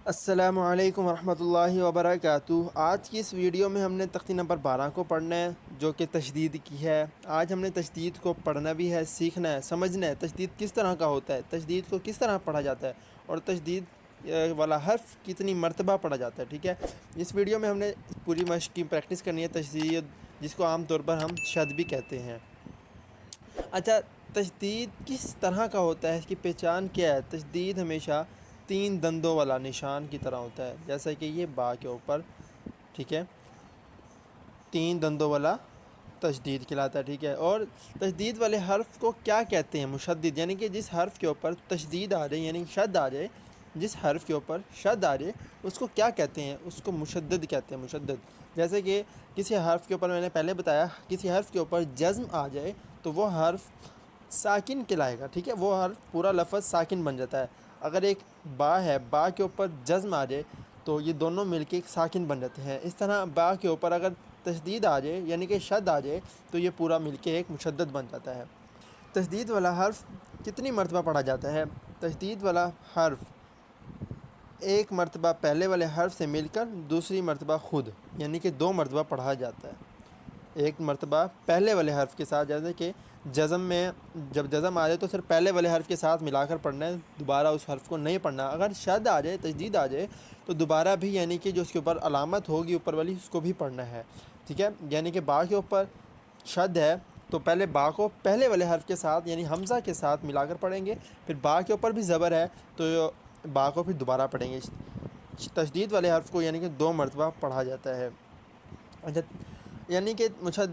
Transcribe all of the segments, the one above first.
السلام علیکم ورحمۃ اللہ وبرکاتہ۔ آج کی اس ویڈیو میں ہم نے تختی نمبر 12 کو پڑھنا ہے جو کہ تشدید کی ہے۔ آج ہم نے تشدید کو پڑھنا بھی ہے، سیکھنا ہے، سمجھنا ہے تشدید کس طرح کا ہوتا ہے، تشدید کو کس طرح پڑھا جاتا ہے اور تشدید والا حرف کتنی مرتبہ پڑھا جاتا ہے، ٹھیک ہے۔ اس ویڈیو میں ہم نے پوری مشق کی پریکٹس کرنی ہے تشدید، جس کو عام طور پر ہم شد بھی کہتے ہیں۔ اچھا، تشدید کس طرح کا ہوتا ہے، اس کی پہچان کیا ہے؟ تشدید ہمیشہ 3 دندوں والا نشان کی طرح ہوتا ہے، جیسا کہ یہ با کے اوپر، ٹھیک ہے، 3 دندوں والا تشدید کہلاتا ہے، ٹھیک ہے۔ اور تشدید والے حرف کو کیا کہتے ہیں؟ مشدد، یعنی کہ جس حرف کے اوپر تشدید آ جائے، یعنی شد آ جائے، جس حرف کے اوپر شد آ جائے اس کو کیا کہتے ہیں؟ اس کو مشدد کہتے ہیں، مشدد۔ جیسے کہ کسی حرف کے اوپر، میں نے پہلے بتایا، کسی حرف کے اوپر جزم آ جائے تو وہ حرف ساکن کہلائے گا، ٹھیک ہے، وہ حرف پورا لفظ ساکن بن جاتا ہے۔ اگر ایک با ہے، با کے اوپر جزم آ جائے تو یہ دونوں مل کے ایک ساکن بن جاتے ہیں۔ اس طرح با کے اوپر اگر تشدید آ جائے یعنی کہ شد آ جائے تو یہ پورا مل کے ایک مشدد بن جاتا ہے۔ تشدید والا حرف کتنی مرتبہ پڑھا جاتا ہے؟ تشدید والا حرف ایک مرتبہ پہلے والے حرف سے مل کر دوسری مرتبہ خود، یعنی کہ 2 مرتبہ پڑھا جاتا ہے۔ ایک مرتبہ پہلے والے حرف کے ساتھ، جیسے کہ جزم میں جب جزم آ جائے تو صرف پہلے والے حرف کے ساتھ ملا کر پڑھنا ہے، دوبارہ اس حرف کو نہیں پڑھنا۔ اگر شد آ جائے، تشدید آ جائے تو دوبارہ بھی، یعنی کہ جو اس کے اوپر علامت ہوگی اوپر والی، اس کو بھی پڑھنا ہے، ٹھیک ہے۔ یعنی کہ با کے اوپر شد ہے تو پہلے با کو پہلے والے حرف کے ساتھ یعنی حمزہ کے ساتھ ملا کر پڑھیں گے، پھر با کے اوپر بھی زبر ہے تو با کو پھر دوبارہ پڑھیں گے۔ تشدید والے حرف کو یعنی کہ 2 مرتبہ پڑھا جاتا ہے۔ اچھا، یعنی کہ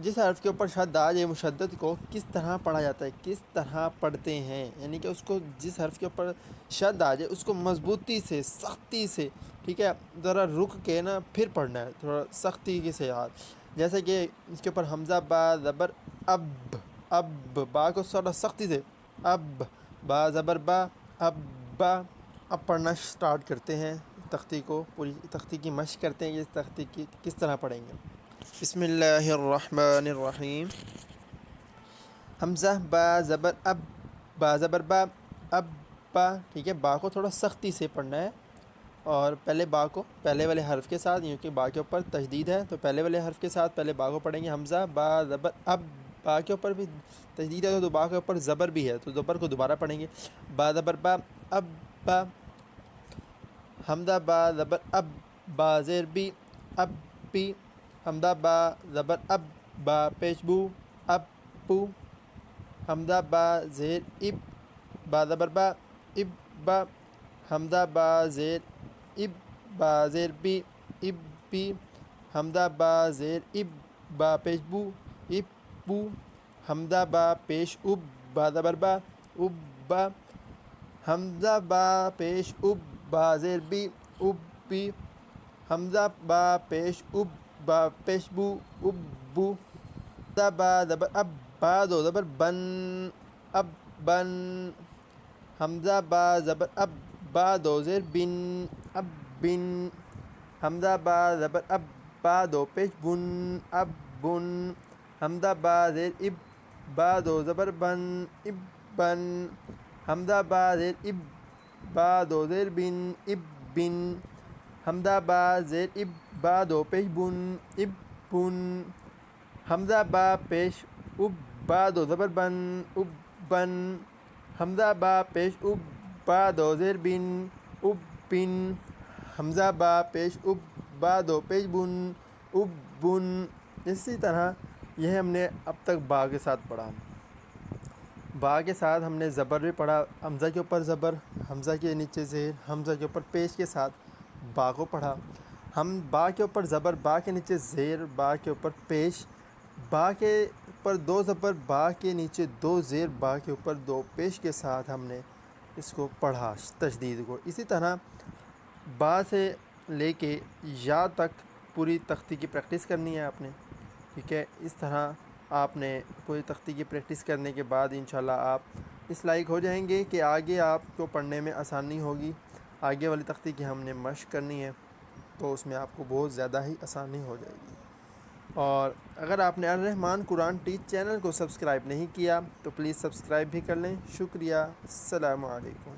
جس حرف کے اوپر شد آ جائے، مشدد کو کس طرح پڑھا جاتا ہے، کس طرح پڑھتے ہیں؟ یعنی کہ اس کو، جس حرف کے اوپر شد آ جائے اس کو مضبوطی سے، سختی سے، ٹھیک ہے، ذرا رک کے نا پھر پڑھنا ہے، تھوڑا سختی کے ساتھ۔ جیسے کہ اس کے اوپر حمزہ با زبر اب، اب با کو تھوڑا سختی سے، اب با زبر با، اب با۔ اب پڑھنا سٹارٹ کرتے ہیں، تختی کو، پوری تختی کی مشق کرتے ہیں کہ اس تختی کی کس طرح پڑھیں گے۔ بسم اللہ الرحمن الرحیم۔ حمزہ با زبر اب، با زبر با، اب با، ٹھیک ہے، با کو تھوڑا سختی سے پڑھنا ہے، اور پہلے با کو پہلے والے حرف کے ساتھ، کیونکہ با کے اوپر تشدید ہے تو پہلے والے حرف کے ساتھ پہلے با کو پڑھیں گے۔ حمزہ با زبر اب، با کے اوپر بھی تشدید ہے تو با کے اوپر زبر بھی ہے تو زبر کو دوبارہ پڑھیں گے۔ با زبر با، اب با۔ حمزہ با زبر اب، با زیر بی، اب بی۔ حمزہ با زبر اب، با پیش بو، اب بو۔ حمزہ با زیر اب، با زبر با، اب با۔ حمزہ با زیر اب، با زیر بی، اب بی۔ حمزہ با زیر اب، با پیش بو، اب بو۔ حمزہ با پیش اب، با زبر با، اب با۔ حمزہ با پیش اب، با زیر بی، اب بی۔ حمزہ با پیش اب، با پیش بو، اب بو۔ حمزہ با زبر اب، با دو زبر بن، اب بن۔ حمزہ با زبر اب، با دو زیر بن، اب بن۔ حمزہ با زبر اب، با دو پیش بن، اب بن۔ حمزہ با زیر اب، با دو زبر بن، اب بن۔ حمزہ با زیر اب، با دو زیر بن، اب بن۔ حمزہ با زیر اب، با دو پیش بن، اب بن۔ حمزہ با پیش اب، با دو زبر بن، اب بن۔ حمزہ با پیش اب، با دو زیر بن، اب بن۔ حمزہ با پیش اب، با دو پیش بن، اب بن۔ اسی طرح یہ ہم نے اب تک با کے ساتھ پڑھا۔ با کے ساتھ ہم نے زبر بھی پڑھا، حمزہ کے اوپر زبر، حمزہ کے نیچے زیر، حمزہ کے اوپر پیش کے ساتھ با کو پڑھا۔ ہم با کے اوپر زبر، با کے نیچے زیر، با کے اوپر پیش، با کے اوپر 2 زبر، با کے نیچے 2 زیر، با کے اوپر 2 پیش کے ساتھ ہم نے اس کو پڑھا، تشدید کو۔ اسی طرح با سے لے کے یا تک پوری تختی کی پریکٹس کرنی ہے آپ نے، ٹھیک ہے۔ اس طرح آپ نے پوری تختی کی پریکٹس کرنے کے بعد انشاءاللہ آپ اس لائق ہو جائیں گے کہ آگے آپ کو پڑھنے میں آسانی ہوگی۔ آگے والی تختی کی ہم نے مشق کرنی ہے تو اس میں آپ کو بہت زیادہ ہی آسانی ہو جائے گی۔ اور اگر آپ نے الرحمن قرآن ٹیچ چینل کو سبسکرائب نہیں کیا تو پلیز سبسکرائب بھی کر لیں۔ شکریہ، السلام علیکم۔